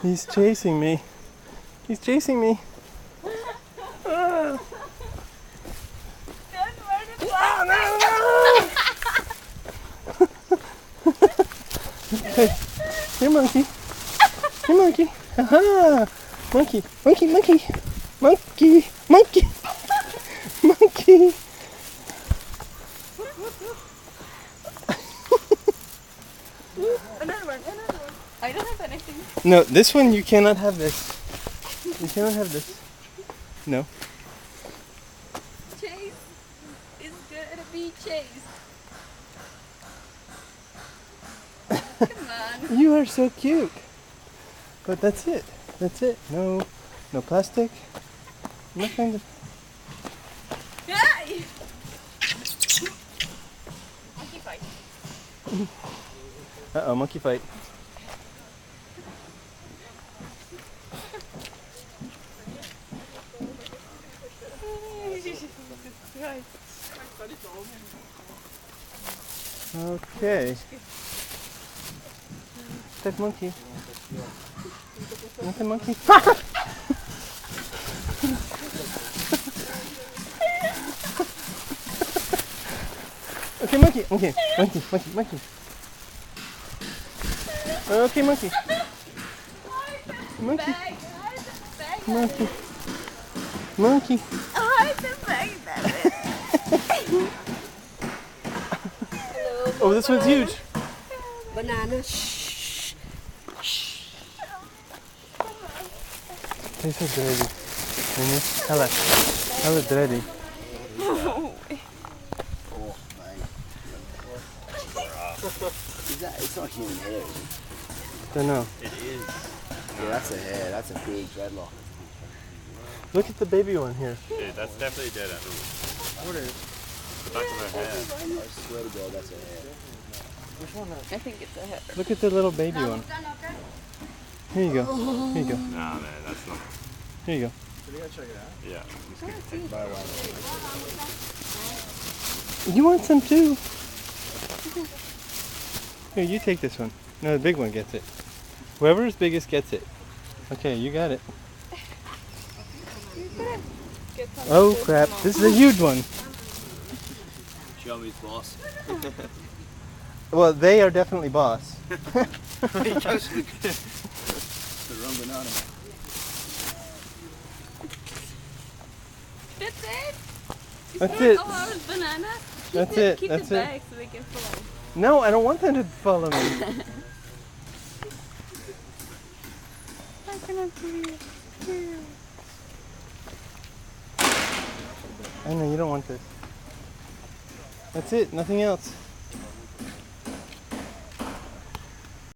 He's chasing me. He's chasing me. Ah. Hey, here, monkey. Here, monkey. Aha! Monkey, monkey, monkey, monkey, monkey, monkey. Another one. I don't have anything. No, this one you cannot have this. You cannot have this. No. Chase is gonna be chased. Come on. You are so cute. But that's it. That's it. No plastic. Nothing. Yay! Monkey fight. Uh-oh, monkey fight. Okay. That monkey. Not the monkey. Okay, monkey. Okay, monkey. Okay, monkey. Monkey. Monkey. Monkey. Oh, this one's huge. Banana. This is ready. Hello, ready. It's not human hair, is it? Don't know. It is. Yeah, that's a hair. That's a big dreadlock. Look at the baby one here. Dude, that's definitely dead animal. What is? The back of her head. I swear to God, that's a hair. I think it's a hair. Look at the little baby one. Here you go. Here you go. Nah, man, that's not. Here you go. Yeah. You want some too? Here, you take this one. No, the big one gets it. Whoever is biggest gets it. Okay, you got it. Oh crap, this is a huge one. Show me, boss. Well, they are definitely boss. He goes to the wrong banana. That's it? That's it. All our bananas? That's it. Keep That's it it. back so they can follow. No, I don't want them to follow me. I cannot breathe. I know you don't want this. That's it. Nothing else.